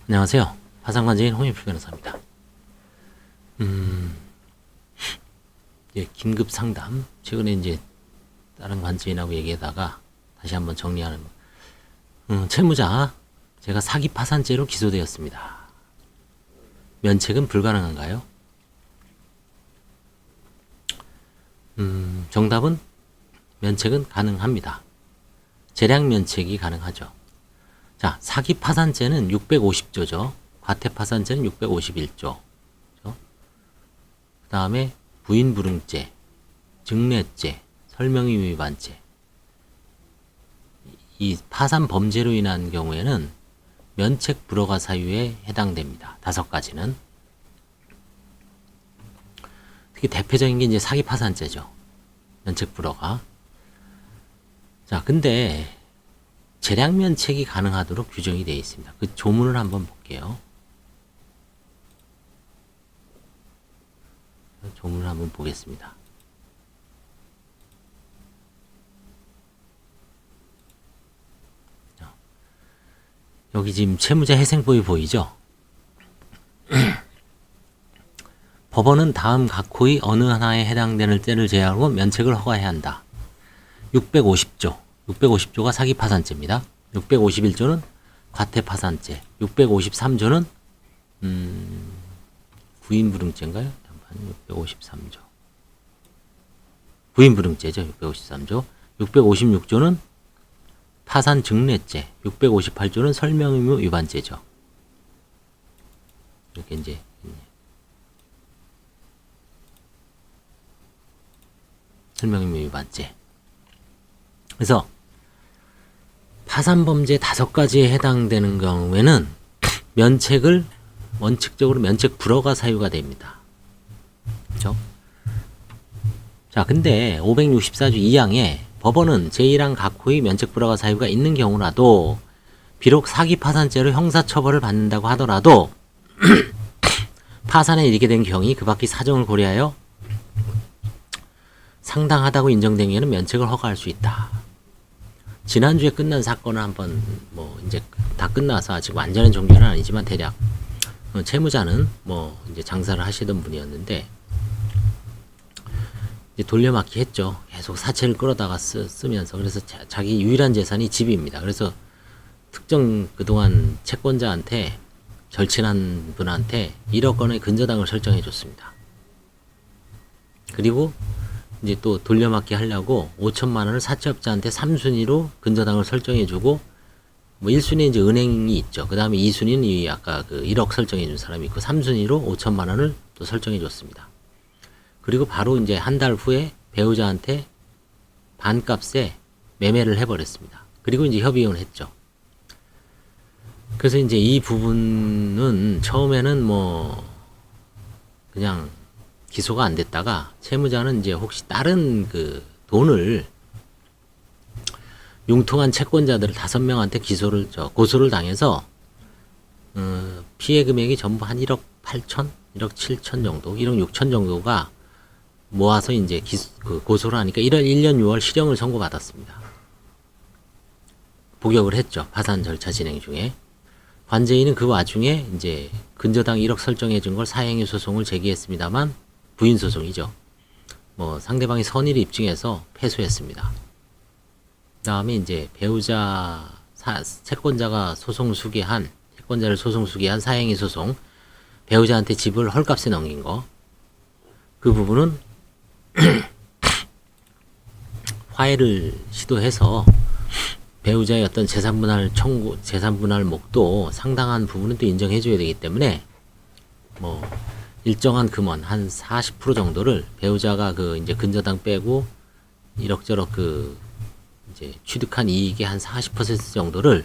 안녕하세요. 화상관제인 홍익표 변호사입니다. 예, 긴급 상담. 최근에 이제 다른 관제인하고 얘기하다가 다시 한번 정리하는 채무자, 제가 사기 파산죄로 기소되었습니다. 면책은 불가능한가요? 정답은 면책은 가능합니다. 재량 면책이 가능하죠. 자, 사기 파산죄는 650조죠. 과태 파산죄는 651조. 그 다음에 부인불응죄, 증례죄, 설명의무 위반죄. 이 파산 범죄로 인한 경우에는 면책 불허가 사유에 해당됩니다. 5가지는. 특히 대표적인 게 이제 사기 파산죄죠. 면책 불허가. 자, 근데 재량 면책이 가능하도록 규정이 되어 있습니다. 그 조문을 한번 볼게요. 조문을 한번 보겠습니다. 여기 지금 채무자 회생법이 보이죠? 법원은 다음 각호의 어느 하나에 해당되는 때를 제외하고 면책을 허가해야 한다. 650조. 650조가 사기 파산죄입니다. 651조는 과태 파산죄. 653조는 부인불응죄인가요? 잠깐 653조. 부인불응죄죠. 653조. 656조는 파산 증례죄. 658조는 설명의무 위반죄죠. 이렇게 이제 설명의무 위반죄. 그래서 파산범죄 5가지에 해당되는 경우에는 면책을 원칙적으로 면책 불허가 사유가 됩니다. 그렇죠? 자, 근데 564조 2항에 법원은 제1항 각호의 면책 불허가 사유가 있는 경우라도 비록 사기 파산죄로 형사처벌을 받는다고 하더라도 파산에 이르게 된 경위 그 밖의 사정을 고려하여 상당하다고 인정된 경우에는 면책을 허가할 수 있다. 지난주에 끝난 사건을 한번 이제 다 끝나서 아직 완전한 종결은 아니지만 대략 채무자는 이제 장사를 하시던 분이었는데 이제 돌려막기 했죠. 계속 사채를 끌어다가 쓰면서. 그래서 자기 유일한 재산이 집입니다. 그래서 특정 그동안 채권자한테 절친한 분한테 1억 원의 근저당을 설정해 줬습니다. 그리고 이제 또 돌려막기 하려고 5천만 원을 사채업자한테 3순위로 근저당을 설정해 주고 1순위 이제 은행이 있죠. 그 다음에 2순위는 이 아까 그 1억 설정해 준 사람이 있고 3순위로 5천만 원을 또 설정해 줬습니다. 그리고 바로 이제 한 달 후에 배우자한테 반값에 매매를 해버렸습니다. 그리고 이제 협의혼을 했죠. 그래서 이제 이 부분은 처음에는 그냥 기소가 안 됐다가 채무자는 이제 혹시 다른 그 돈을 융통한 채권자들 5명한테 고소를 당해서 피해 금액이 전부 한 1억 8천, 1억 7천 정도, 1억 6천 정도가 모아서 이제 고소를 하니까 1년 6월 실형을 선고받았습니다. 복역을 했죠. 파산 절차 진행 중에. 관제인은 그 와중에 이제 근저당 1억 설정해 준 걸 사행위 소송을 제기했습니다만 부인 소송이죠. 상대방이 선의를 입증해서 패소했습니다. 그 다음에 이제 배우자 채권자를 소송 수기한 사행위 소송, 배우자한테 집을 헐값에 넘긴 거, 그 부분은 화해를 시도해서 배우자의 어떤 재산분할 목도 상당한 부분은 또 인정해줘야 되기 때문에 일정한 금원 한 40% 정도를 배우자가 이제 근저당 빼고 이럭저럭 이제 취득한 이익의 한 40% 정도를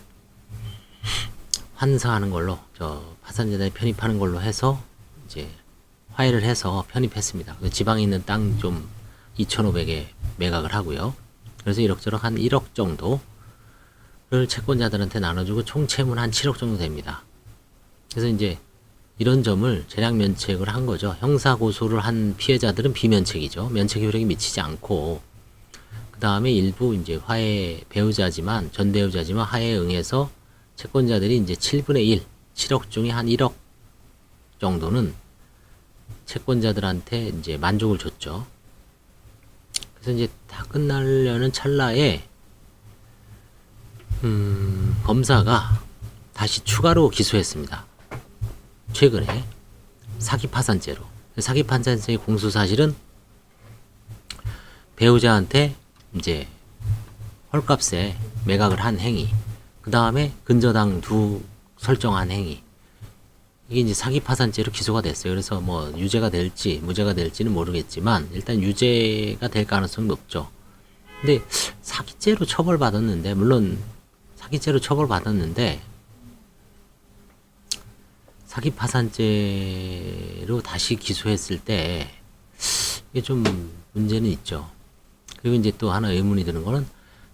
환상하는 걸로 파산재단에 편입하는 걸로 해서 이제 화해를 해서 편입했습니다. 지방에 있는 땅 좀 2,500에 매각을 하고요. 그래서 이럭저럭 한 1억 정도를 채권자들한테 나눠주고 총 채무는 한 7억 정도 됩니다. 그래서 이제 이런 점을 재량 면책을 한 거죠. 형사 고소를 한 피해자들은 비면책이죠. 면책 효력이 미치지 않고, 그 다음에 일부 이제 전 배우자지만 화해에 응해서 채권자들이 이제 7분의 1, 7억 중에 한 1억 정도는 채권자들한테 이제 만족을 줬죠. 그래서 이제 다 끝나려는 찰나에 검사가 다시 추가로 기소했습니다. 최근에 사기 파산죄로. 사기 파산죄의 공소 사실은 배우자한테 이제 헐값에 매각을 한 행위, 그 다음에 근저당 설정한 행위, 이게 이제 사기 파산죄로 기소가 됐어요. 그래서 뭐 유죄가 될지 무죄가 될지는 모르겠지만 일단 유죄가 될 가능성이 높죠. 근데 사기죄로 처벌받았는데, 물론 사기죄로 처벌받았는데 사기 파산죄로 다시 기소했을 때 이게 좀 문제는 있죠. 그리고 이제 또 하나 의문이 드는 거는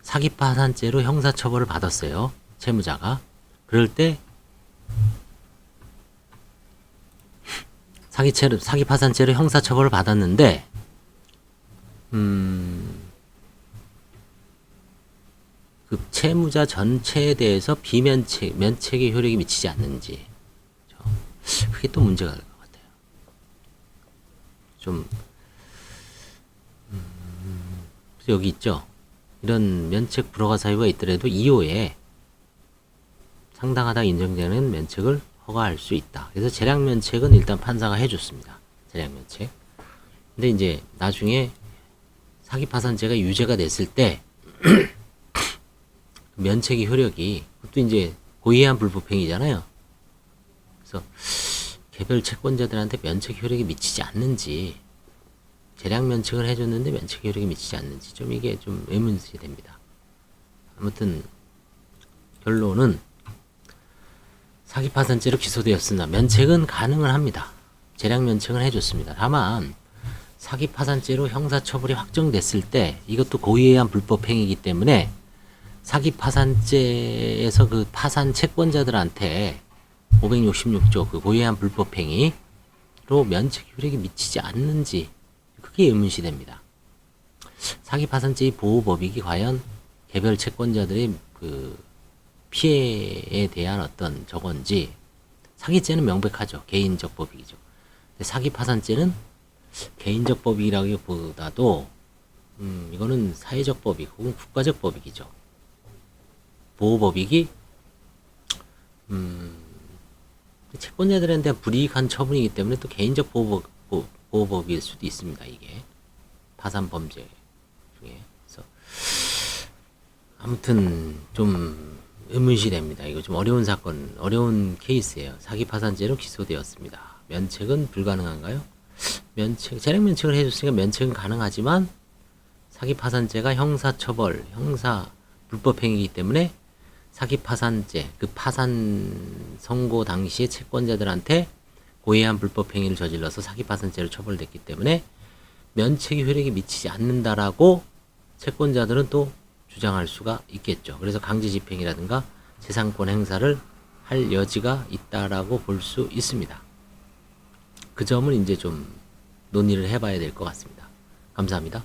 사기 파산죄로 형사처벌을 받았어요. 채무자가. 그럴 때 사기 파산죄로 형사처벌을 받았는데 그 채무자 전체에 대해서 면책의 효력이 미치지 않는지, 그게 또 문제가 될 것 같아요. 좀 여기 있죠. 이런 면책 불허가 사유가 있더라도 2호에 상당하다 인정되는 면책을 허가할 수 있다. 그래서 재량 면책은 일단 판사가 해줬습니다. 재량 면책. 근데 이제 나중에 사기 파산죄가 유죄가 됐을 때 면책의 효력이, 그것도 이제 고의한 불법행위잖아요. 그래서 개별 채권자들한테 면책 효력이 미치지 않는지, 재량 면책을 해줬는데 면책 효력이 미치지 않는지, 좀 이게 좀 의문이 됩니다. 아무튼 결론은 사기 파산죄로 기소되었으나 면책은 가능은 합니다. 재량 면책은 해줬습니다. 다만 사기 파산죄로 형사처벌이 확정됐을 때 이것도 고의에 의한 불법행위이기 때문에 사기 파산죄에서 그 파산 채권자들한테 566조 그 고의에 의한 불법행위로 면책 효력이 미치지 않는지, 그게 의문시 됩니다. 사기 파산죄의 보호법익이 과연 개별 채권자들의 그 피해에 대한 어떤 저건지, 사기죄는 명백하죠. 개인적 법익이죠. 근데 사기 파산죄는 개인적 법익이라기보다도 이거는 사회적 법익 혹은 국가적 법익이죠. 보호법익이 채권자들에 대한 불이익한 처분이기 때문에 또 개인적 보호법일 수도 있습니다. 이게 파산 범죄 중에. 그래서 아무튼 좀 의문시 됩니다. 이거 좀 어려운 사건, 어려운 케이스예요. 사기 파산죄로 기소되었습니다. 면책은 불가능한가요? 재량 면책을 해줬으니까 면책은 가능하지만 사기 파산죄가 형사처벌, 형사 불법행위이기 때문에 사기 파산죄, 그 파산 선고 당시에 채권자들한테 고의한 불법행위를 저질러서 사기 파산죄로 처벌됐기 때문에 면책의 효력이 미치지 않는다라고 채권자들은 또 주장할 수가 있겠죠. 그래서 강제집행이라든가 재산권 행사를 할 여지가 있다라고 볼 수 있습니다. 그 점은 이제 좀 논의를 해봐야 될 것 같습니다. 감사합니다.